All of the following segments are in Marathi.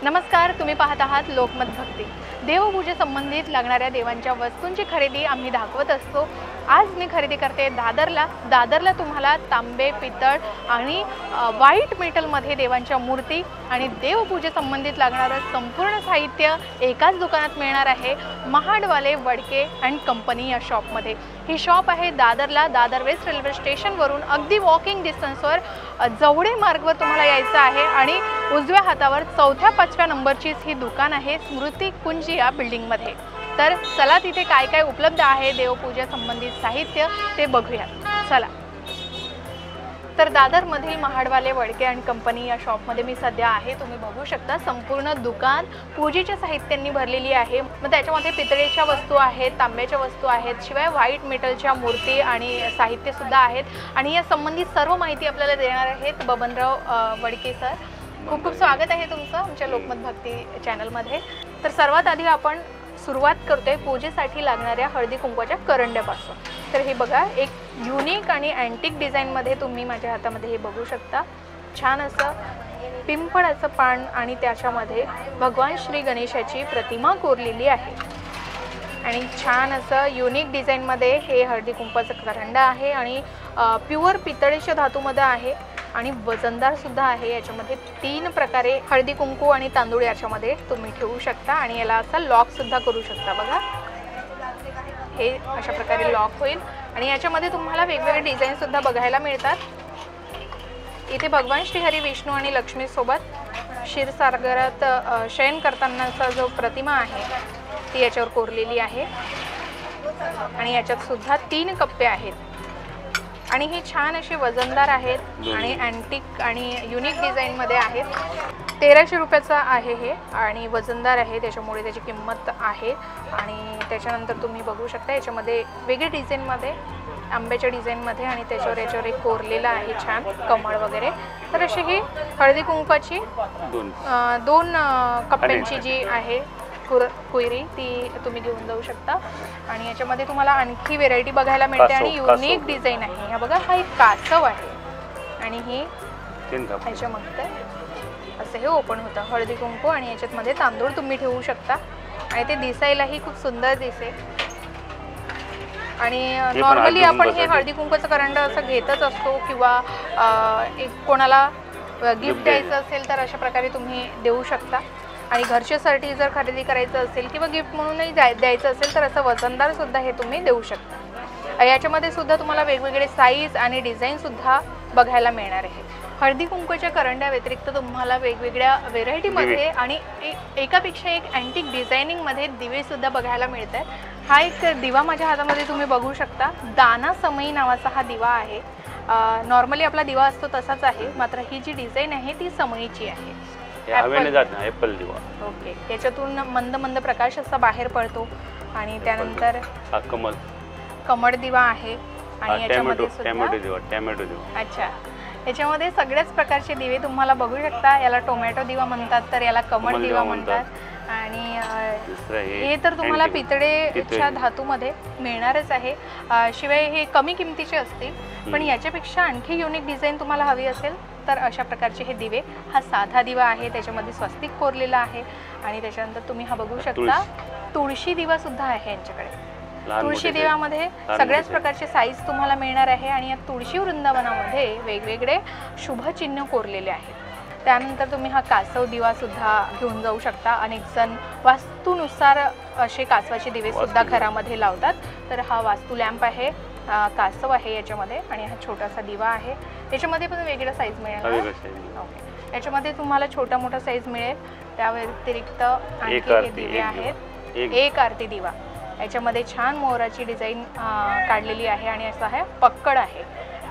नमस्कार, तुम्ही पाहत आहात लोकमत भक्ती। देवपूजे संबंधित लागणाऱ्या देवांच्या वस्तूंची खरेदी आम्ही दाखवत असतो। आज मी खरेदी करते दादरला तुम्हाला तांबे, पितळ आणि व्हाईट मेटलमध्ये देवांच्या मूर्ती आणि देवपूजे संबंधित लागणारं संपूर्ण साहित्य एकाच दुकानात मिळणार आहे। महाडवाले वडके अँड कंपनी या शॉपमध्ये। ही शॉप आहे दादरला, दादर वेस्ट रेल्वे स्टेशनवरून अगदी वॉकिंग डिस्टन्सवर जवळे मार्गवर तुम्हाला यायचं आहे आणि उजव्या हातावर 4-5व्या नंबरचीच ही दुकान आहे स्मृती कुंज या बिल्डिंगमध्ये। तर चला तिथे काय काय उपलब्ध आहे देवपूजा संबंधित साहित्य ते बघूया। चला, तर दादरमधील महाडवाले वडके अँड कंपनी या शॉपमध्ये मी सध्या आहे। तुम्ही बघू शकता संपूर्ण दुकान पूजेच्या साहित्यांनी भरलेली आहे। मग त्याच्यामध्ये पितळेच्या वस्तू आहेत, तांब्याच्या वस्तू आहेत, शिवाय व्हाईट मेटलच्या मूर्ती आणि साहित्य सुद्धा आहेत। आणि या संबंधित सर्व माहिती आपल्याला देणार आहेत बबनराव वडके सर। खूप खूप स्वागत आहे तुमचं आमच्या लोकमत भक्ती चॅनलमध्ये। तर सर्वात आधी आपण सुरुवात करतोय पूजेसाठी लागणाऱ्या हळदी कुंकवाच्या करंड्यापासून। तर हे बघा, एक युनिक आणि अँटिक डिझाईनमध्ये तुम्ही माझ्या हातामध्ये हे बघू शकता। छान असं पिंपळाचं पान आणि त्याच्यामध्ये भगवान श्री गणेशाची प्रतिमा कोरलेली आहे आणि छान असं युनिक डिझाईनमध्ये हे हळदी कुंकवाचं करंडा आहे आणि प्युअर पितळेच्या धातूमध्ये आहे आणि वजनदार सुद्धा आहे। याच्यामध्ये 3 प्रकारे हळदी कुंकू आणि तांदूळ याच्यामध्ये तुम्ही ठेवू शकता आणि याला असा लॉक सुद्धा करू शकता। बघा, हे अशा प्रकारे लॉक होईल आणि याच्यामध्ये तुम्हाला वेगवेगळे डिझाईन सुद्धा बघायला मिळतात। इथे भगवान श्री हरी विष्णू आणि लक्ष्मी सोबत क्षीरसागरात शयन करतानाचा जो प्रतिमा आहे ती याच्यावर कोरलेली आहे आणि याच्यात सुद्धा 3 कप्पे आहेत आणि हे छान असे वजनदार आहेत आणि अँटिक आणि युनिक डिझाईनमध्ये आहेत। 1300 रुपयाचा आहे हे आणि वजनदार आहे, त्याच्यामुळे त्याची किंमत आहे। आणि त्याच्यानंतर तुम्ही बघू शकता याच्यामध्ये वेगळ्या डिझाईनमध्ये, आंब्याच्या डिझाईनमध्ये आणि याच्यावर एक कोरलेला आहे छान कमळ वगैरे। तर अशी ही हळदी कुंकवाची 2 कप्प्यांची जी आहे कुयरी ती तुम्ही घेऊन जाऊ शकता। आणि याच्यामध्ये तुम्हाला आणखी व्हेरायटी बघायला मिळते आणि युनिक डिझाईन आहे। हा बघा, हा एक कासव आहे आणि ही ह्याच्यामध्ये असं हे ओपन होतं हळदी कुंकू आणि याच्यामध्ये तांदूळ तुम्ही ठेवू शकता आणि ते दिसायलाही खूप सुंदर दिसेल। आणि नॉर्मली आपण हे हळदी कुंकूचं करंड असं घेतच असतो किंवा एक कोणाला गिफ्ट द्यायचं असेल तर अशा प्रकारे तुम्ही देऊ शकता। आणि घरच्यासाठी जर खरेदी करायचं असेल किंवा गिफ्ट म्हणूनही द्यायचं असेल तर असं वजनदार सुद्धा हे तुम्ही देऊ शकता। याच्यामध्ये सुद्धा तुम्हाला वेगवेगळे साईज आणि डिझाईन सुद्धा बघायला मिळणार आहे। हळदी कुंकवाच्या करंड्या व्यतिरिक्त तुम्हाला वेगवेगळ्या व्हेरायटीमध्ये आणि एकापेक्षा एक अँटिक डिझायनिंगमध्ये दिवे सुद्धा बघायला मिळत आहेत। हा एक दिवा माझ्या हातामध्ये तुम्ही बघू शकता। दाना समई नावाचा हा दिवा आहे। नॉर्मली आपला दिवा असतो तसाच आहे, मात्र ही जी डिझाईन आहे ती समईची आहे। ॲपल दिवा। ओके, त्याच्यातून मंद मंद प्रकाश असा बाहेर पडतो आणि त्यानंतर कमळ दिवा आहे आणि याच्यामध्ये टोमॅटो दिवा। अच्छा, याच्यामध्ये सगळ्याच प्रकारचे दिवे तुम्हाला बघू शकता। याला टोमॅटो दिवा म्हणतात, तर याला कमळ दिवा म्हणतात आणि हे तर तुम्हाला पितळेच्या धातूमध्ये मिळणारच आहे। शिवाय हे कमी किमतीचे असतील, पण याच्यापेक्षा आणखी युनिक डिझाईन तुम्हाला हवी असेल तर अशा प्रकारचे हे दिवे। हा साधा दिवा आहे, त्याच्यामध्ये स्वस्तिक कोरलेला आहे आणि त्याच्यानंतर तुम्ही हा बघू शकता तुळशी दिवा सुद्धा आहे यांच्याकडे। तुळशी दिव्यामध्ये सगळ्याच प्रकारचे साईज तुम्हाला मिळणार आहे आणि या तुळशी वृंदावनामध्ये वेगवेगळे शुभचिन्ह कोरलेले आहेत। त्यानंतर तुम्ही हा कासव दिवा सुद्धा घेऊन जाऊ शकता। अनेक जण वास्तूनुसार असे कासवाचे दिवे सुद्धा घरामध्ये लावतात। तर हा वास्तू लॅम्प आहे, कासव आहे याच्यामध्ये आणि हा छोटासा दिवा आहे। याच्यामध्ये पण वेगळा साईज मिळेल। याच्यामध्ये तुम्हाला छोटा मोठा साईज मिळेल। त्या व्यतिरिक्त आणखी हे दिवे आहेत। एक आरती दिवा, याच्यामध्ये छान मोराची डिझाईन काढलेली आहे आणि असा हा पक्कड आहे,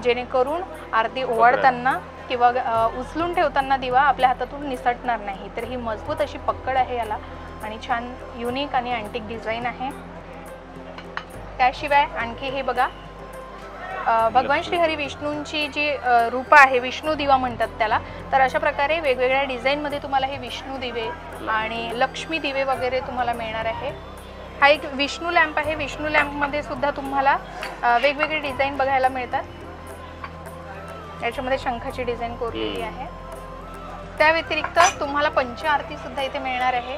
जेणेकरून आरती ओवाळताना किंवा उचलून ठेवताना दिवा आपल्या हातातून निसटणार नाही। तर ही मजबूत अशी पक्कड आहे याला आणि छान युनिक आणि अँटिक डिझाईन आहे। त्याशिवाय आणखी हे बघा, भगवान श्री हरी विष्णूंची जी रूप आहे, विष्णू दिवा म्हणतात त्याला। तर अशा प्रकारे वेगवेगळ्या डिझाईनमध्ये तुम्हाला हे विष्णू दिवे आणि लक्ष्मी दिवे वगैरे तुम्हाला मिळणार आहे। हा एक विष्णू लॅम्प आहे। विष्णू लॅम्पमध्ये सुद्धा तुम्हाला वेगवेगळे डिझाईन बघायला मिळतात। याच्यामध्ये शंखाची डिझाईन कोरलेली आहे त्या व्यतिरिक्त तुम्हाला पंचआरती सुद्धा इथे मिळणार आहे।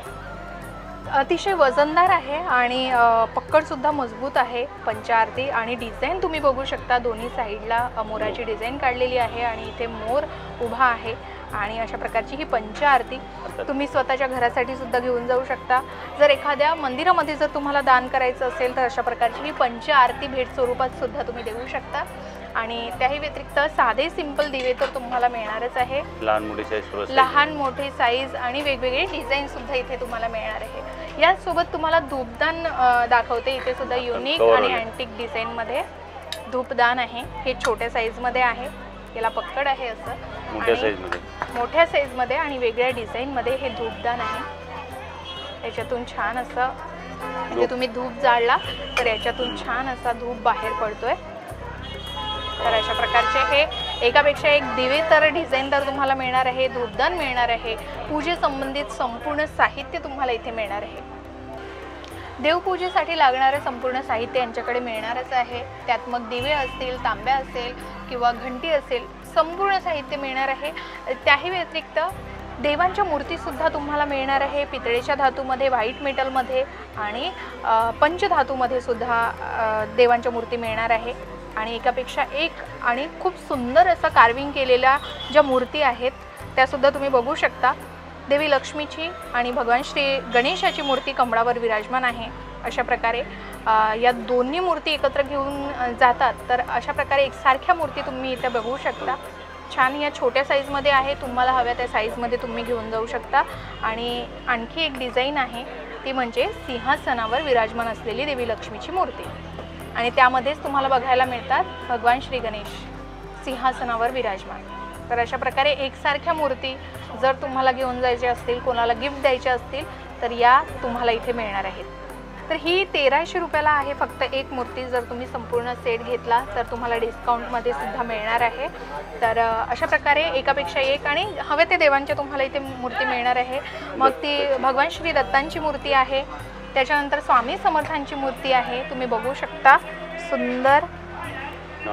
अतिशय वजनदार आहे आणि पक्कड सुद्धा मजबूत आहे पंचआरती। आणि डिझाईन तुम्ही बघू शकता, दोन्ही साईडला मोराची डिझाईन काढलेली आहे आणि इथे मोर उभा आहे आणि अशा प्रकारची ही पंचआरती तुम्ही स्वतःच्या घरासाठी सुद्धा घेऊन जाऊ शकता। जर एखाद्या मंदिरामध्ये जर तुम्हाला दान करायचं असेल तर अशा प्रकारची ही पंचआरती भेट स्वरूपात सुद्धा तुम्ही देऊ शकता। आणि त्याही व्यतिरिक्त साधे सिंपल दिवे तर तुम्हाला मिळणारच आहे, लहान मोठे साईज आणि वेगवेगळे डिझाईन सुद्धा इथे तुम्हाला मिळणार आहे। यासोबत तुम्हाला धूपदान दाखवते, इथे सुद्धा युनिक आणि अँटिक डिझाईन मध्ये धूपदान आहे। हे छोट्या साईज मध्ये आहे, याला पक्कड आहे असं, मोठ्या साईज मध्ये आणि वेगळ्या डिझाईन मध्ये हे धूपदान आहे। याच्यातून छान असं म्हणजे तुम्ही धूप जाळला तर याच्यातून छान असा धूप बाहेर पडतोय। तर अशा प्रकारचे हे एकापेक्षा एक दिवे तर डिझाईन तर तुम्हाला मिळणार आहे, धूपदान मिळणार आहे, पूजे संबंधित संपूर्ण साहित्य तुम्हाला इथे मिळणार आहे। देवपूजेसाठी लागणारे संपूर्ण साहित्य यांच्याकडे मिळणारच आहे। त्यात मग दिवे असतील, तांब्या असेल किंवा घंटी असेल, संपूर्ण साहित्य मिळणार आहे। त्याही व्यतिरिक्त देवांच्या मूर्ती सुद्धा तुम्हाला मिळणार आहे, पितळेच्या धातूमध्ये, व्हाईट मेटलमध्ये आणि पंचधातूमध्ये सुद्धा देवांच्या मूर्ती मिळणार आहे। आणि एकापेक्षा एक आणि खूप सुंदर असं कार्विंग केलेल्या ज्या मूर्ती आहेत त्या सुद्धा तुम्ही बघू शकता। देवी लक्ष्मीची आणि भगवान श्री गणेशाची मूर्ती कमळावर विराजमान आहे। अशा प्रकारे या दोन्ही मूर्ती एकत्र घेऊन जातात, तर अशा प्रकारे एकसारख्या मूर्ती तुम्ही इथे बघू शकता। छान या छोट्या साईजमध्ये आहे, तुम्हाला हव्या त्या साईजमध्ये तुम्ही घेऊन जाऊ शकता। आणि आणखी एक डिझाईन आहे ती म्हणजे सिंहासनावर विराजमान असलेली देवी लक्ष्मीची मूर्ती आणि त्यामध्येच तुम्हाला बघायला मिळतात भगवान श्री गणेश सिंहासनावर विराजमान। तर अशा प्रकारे एकसारख्या मूर्ती जर तुम्हाला घेऊन जायचे असतील, कोणाला गिफ्ट द्यायचे असतील तर या तुम्हाला इथे मिळणार आहेत। तर ही 1300 रुपयाला आहे फक्त एक मूर्ती। जर तुम्ही संपूर्ण सेट घेतला तर तुम्हाला डिस्काउंटमध्ये सुद्धा मिळणार आहे। तर अशा प्रकारे एकापेक्षा एक आणि हवे ते देवांच्या तुम्हाला इथे मूर्ती मिळणार आहे। मग ती भगवान श्री दत्तांची मूर्ती आहे, त्याच्यानंतर स्वामी समर्थांची मूर्ती आहे, तुम्ही बघू शकता सुंदर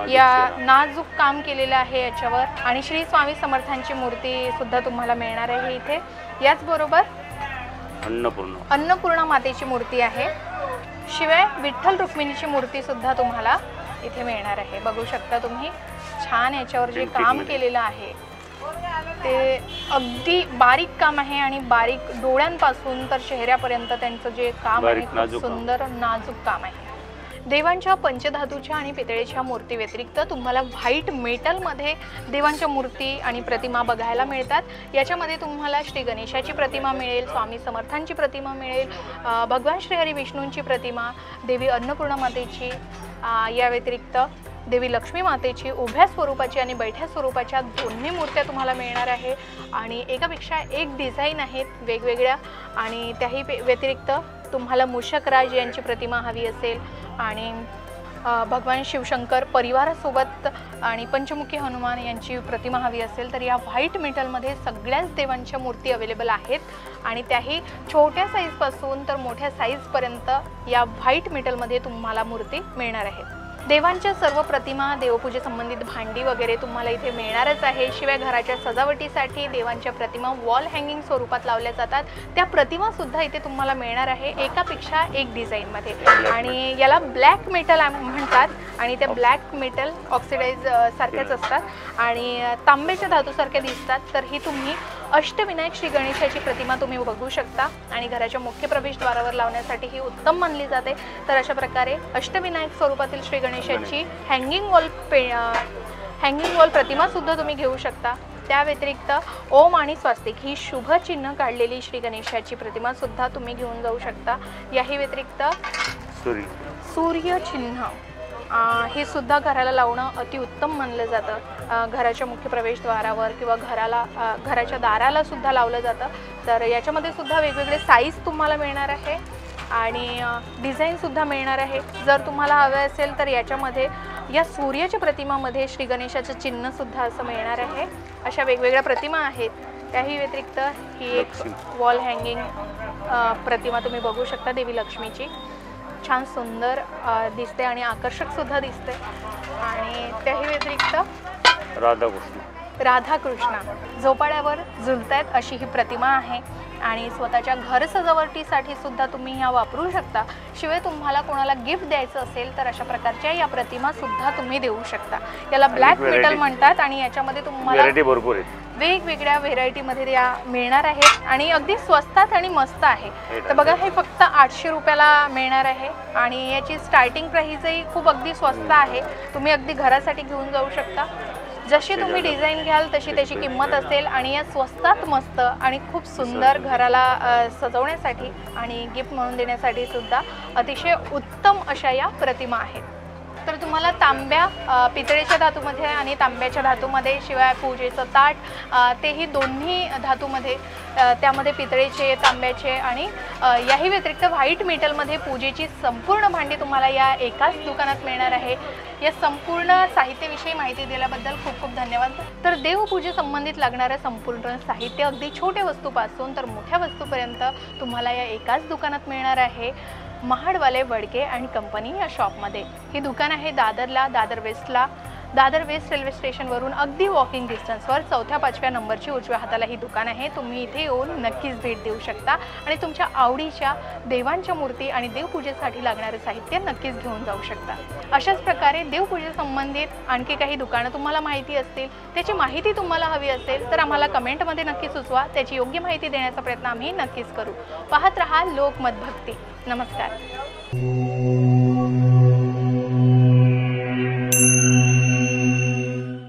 या नाजूक काम केलेलं आहे याच्यावर। आणि श्री स्वामी समर्थांची मूर्ती सुद्धा तुम्हाला मिळणार आहे इथे। याचबरोबर अन्नपूर्णा मातेची मूर्ती आहे, शिवाय विठ्ठल रुक्मिणीची मूर्ती सुद्धा तुम्हाला इथे मिळणार आहे। बघू शकता तुम्ही छान याच्यावर जे काम केलेलं आहे ते अगदी बारीक काम आहे आणि बारीक डोळ्यांपासून तर चेहऱ्यापर्यंत त्यांचं जे काम आहे खूप सुंदर नाजूक काम आहे। देवांच्या पंचधातूच्या आणि पितळेच्या मूर्ती व्यतिरिक्त तुम्हाला व्हाईट मेटलमध्ये देवांच्या मूर्ती आणि प्रतिमा बघायला मिळतात। याच्यामध्ये तुम्हाला श्री गणेशाची प्रतिमा मिळेल, स्वामी समर्थांची प्रतिमा मिळेल, भगवान श्री हरी विष्णूंची प्रतिमा, देवी अन्नपूर्णा मातेची, या व्यतिरिक्त देवी लक्ष्मी मातेची उभ्या स्वरूपाची आणि बैठ्या स्वरूपाच्या दोन्ही मूर्त्या तुम्हाला मिळणार आहे। आणि एकापेक्षा एक डिझाईन आहेत वेगवेगळ्या। आणि त्याही व्यतिरिक्त तुम्हाला मूषकराज यांची प्रतिमा हवी असेल आणि भगवान शिवशंकर परिवारासोबत आणि पंचमुखी हनुमान यांची प्रतिमा हवी असेल तर या व्हाईट मेटलमध्ये सगळ्याच देवांच्या मूर्ती अवेलेबल आहेत। आणि त्याही छोट्या साईजपासून तर मोठ्या साईजपर्यंत या व्हाईट मेटलमध्ये तुम्हाला मूर्ती मिळणार आहेत। देवांच्या सर्व प्रतिमा, देवपूजे संबंधित भांडी वगैरे तुम्हाला इथे मिळणारच आहे। शिवाय घराच्या सजावटीसाठी देवांच्या प्रतिमा वॉल हँगिंग स्वरूपात लावल्या जातात, त्या प्रतिमा सुद्धा इथे तुम्हाला मिळणार आहे एकापेक्षा एक डिझाईनमध्ये। आणि याला ब्लॅक मेटल म्हणतात आणि त्या ब्लॅक मेटल ऑक्सिडाइज सारख्याच असतात आणि तांब्याच्या धातूसारख्या दिसतात। तर ही तुम्ही अष्टविनायक श्री गणेशाची प्रतिमा तुम्ही बघू शकता आणि घराच्या मुख्य प्रवेशद्वारावर लावण्यासाठी ही उत्तम मानली जाते। तर अशा प्रकारे अष्टविनायक स्वरूपातील श्री गणेशाची हँगिंग वॉल प्रतिमा सुद्धा तुम्ही घेऊ शकता। त्या व्यतिरिक्त ओम आणि स्वास्तिक ही शुभ चिन्ह काढलेली श्री गणेशाची प्रतिमा सुद्धा तुम्ही घेऊन जाऊ शकता। याही व्यतिरिक्त सूर्य चिन्ह हे सुद्धा घराला लावणं अतिउत्तम मानलं जातं। घराच्या मुख्य प्रवेशद्वारावर किंवा घराच्या दाराला सुद्धा लावलं जातं। तर याच्यामध्ये सुद्धा वेगवेगळे साईज तुम्हाला मिळणार आहे आणि डिझाईन सुद्धा मिळणार आहे। जर तुम्हाला हवे असेल तर याच्यामध्ये या सूर्याच्या प्रतिमामध्ये श्री गणेशाचं चिन्ह सुद्धा असं मिळणार आहे। अशा वेगवेगळ्या प्रतिमा आहेत। त्याही व्यतिरिक्त ही एक वॉल हँगिंग प्रतिमा तुम्ही बघू शकता देवी लक्ष्मीची, छान सुंदर दिसते आणि आकर्षक सुद्धा दिसते। आणि त्याही व्यतिरिक्त राधाकृष्ण झोपाळ्यावर झुलतायत अशी ही प्रतिमा आहे आणि स्वतःच्या घर सजावटीसाठी सुद्धा तुम्ही ह्या वापरू शकता। शिवाय तुम्हाला कोणाला गिफ्ट द्यायचं असेल तर अशा प्रकारच्या या प्रतिमा सुद्धा तुम्ही देऊ शकता। याला ब्लॅक मेटल म्हणतात आणि याच्यामध्ये तुम्हाला व्हेरायटी भरपूर आहे, वेगवेगळ्या व्हेरायटीमध्ये या मिळणार आहेत आणि अगदी स्वस्तात आणि मस्त आहे। तर बघा हे फक्त 800 रुपयाला मिळणार आहे आणि याची स्टार्टिंग प्राइसही खूप अगदी स्वस्त आहे। तुम्ही अगदी घरासाठी घेऊन जाऊ शकता। जशी तुम्ही डिझाईन घ्याल तशी त्याची किंमत असेल आणि या स्वस्तात मस्त आणि खूप सुंदर घराला सजवण्यासाठी आणि गिफ्ट म्हणून देण्यासाठी सुद्धा अतिशय उत्तम अशा या प्रतिमा आहेत। तर तुम्हाला तांब्या पितळेच्या धातूमध्ये आणि तांब्याच्या धातूमध्ये, शिवाय पूजेचं ताट तेही दोन्ही धातूमध्ये, त्यामध्ये पितळेचे, तांब्याचे आणि याही व्यतिरिक्त व्हाईट मेटलमध्ये पूजेची संपूर्ण भांडी तुम्हाला या एकाच दुकानात मिळणार आहे। या संपूर्ण साहित्याविषयी माहिती दिल्याबद्दल खूप खूप धन्यवाद। तर देवपूजे संबंधित लागणारे संपूर्ण साहित्य अगदी छोट्या वस्तूपासून तर मोठ्या वस्तूपर्यंत तुम्हाला या एकाच दुकानात मिळणार आहे, महाडवाले वडके अँड कंपनी या शॉपमध्ये। ही दुकान आहे दादरला, दादर वेस्ट रेल्वे स्टेशनवरून अगदी वॉकिंग डिस्टन्सवर 4-5व्या नंबरची उजव्या हाताला ही दुकान आहे। तुम्ही इथे येऊन नक्कीच भेट देऊ शकता आणि तुमच्या आवडीच्या देवांच्या मूर्ती आणि देवपूजेसाठी लागणारे साहित्य नक्कीच घेऊन जाऊ शकता। अशाच प्रकारे देवपूजेसंबंधित आणखी काही दुकानं तुम्हाला माहिती असतील, त्याची माहिती तुम्हाला हवी असेल तर आम्हाला कमेंटमध्ये नक्की सुचवा, त्याची योग्य माहिती देण्याचा प्रयत्न आम्ही नक्कीच करू। पाहत रहा लोकमत भक्ती। नमस्कार।